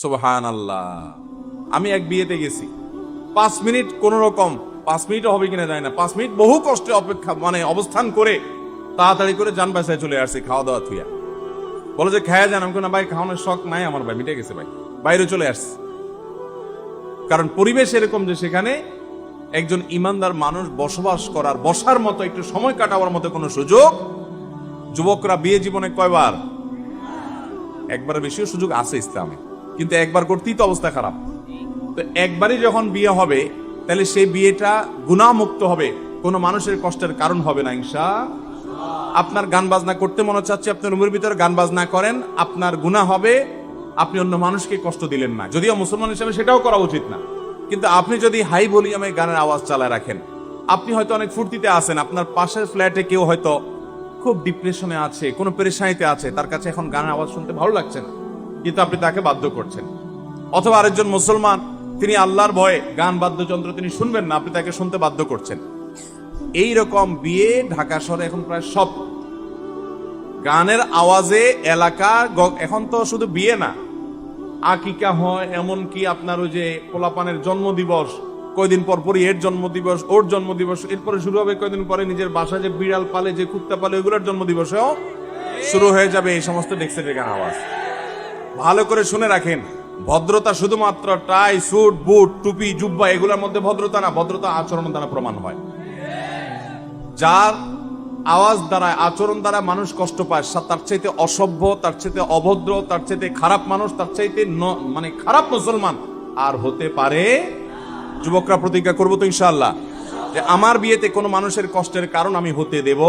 সুবহানাল্লাহ। আমি এক বিয়েতে গেছি, 5 মিনিট কোন রকম, 5 মিনিটও হবে কিনা যায় না, 5 মিনিট বহু কষ্টে অপেক্ষা অবস্থান করে তাড়াতাড়ি করে যান বাসায় চলে আসছি, খাওয়া দাওয়া থুইয়া। বলে যে খায়া যান, আমি না ভাই খাওয়ানোর শখ নাই আমার, ভাই মিটে গেছে ভাই, বাইরে চলে আসছি। কারণ পরিবেশ এরকম যে সেখানে একজন ইমানদার মানুষ বসবাস করার, বসার মতো, একটু সময় কাটাবার মতো কোনো সুযোগ। যুবকরা বিয়ে জীবনে কয়বার? একবারের বেশিও সুযোগ আছে ইসলামে, কিন্তু একবার করতেই তো অবস্থা খারাপ। তো একবারই যখন বিয়ে হবে তাহলে সেই বিয়েটা গুনাহমুক্ত হবে, কোনো মানুষের কষ্টের কারণ হবে না ইনশাআল্লাহ। আপনার গান বাজনা করতে মনে চাচ্ছে, আপনি রুমের ভিতরে গান বাজনা করেন, আপনার গুনাহ হবে, আপনি অন্য মানুষকে কষ্ট দিলেন না। যদিও মুসলমান হিসেবে সেটাও করা উচিত না, কিন্তু আপনি যদি হাই ভলিউমে গানের আওয়াজ চালায় রাখেন, আপনি হয়তো অনেক ফুর্তিতে আছেন, আপনার পাশের ফ্ল্যাটে কেউ হয়তো খুব ডিপ্রেশনে আছে, কোনো পেরেশানিতে আছে, তার কাছে এখন গানের আওয়াজ শুনতে ভালো লাগছে না, কিন্তু আপনি তাকে বাধ্য করছেন। অথবা আরেকজন মুসলমান, তিনি আল্লাহর ভয়ে গান বাদ্যযন্ত্র তিনি শুনবেন না, আপনি তাকে শুনতে বাধ্য করছেন। এই রকম বিয়ে ঢাকা শহরে এখন প্রায় সব গানের আওয়াজে এলাকা। এখন তো শুধু বিয়ে না, আকিকা হয়, এমনকি আপনার ওই যে পোলাপানের জন্মদিবস, কয়দিন পর পরই এর জন্মদিবস, ওর জন্মদিবস, এরপরে শুরু হবে কয়দিন পরে নিজের বাসায় যে বিড়াল পালে, যে কুত্তা পালে, ওইগুলোর জন্মদিবসেও শুরু হয়ে যাবে এই সমস্ত ডেক্সেটের গান আওয়াজ। ভালো করে শুনে রাখেন, ভদ্রতা শুধুমাত্র টাই, স্যুট, বুট, টুপি, জুব্বা এগুলোর মধ্যে ভদ্রতা না, ভদ্রতা আচরণ দ্বারা প্রমাণ হয়। যার আওয়াজ দ্বারা, আচরণ দ্বারা মানুষ কষ্ট পায়, তার চাইতে অসভ্য, তার চাইতে অভদ্র, তার চাইতে খারাপ মানুষ, তার চাইতে খারাপ মুসলমান আর হতে পারে। যুবকরা প্রতিজ্ঞা করবো তো ইনশাআল্লাহ যে আমার বিয়েতে কোনো মানুষের কষ্টের কারণ আমি হতে দেব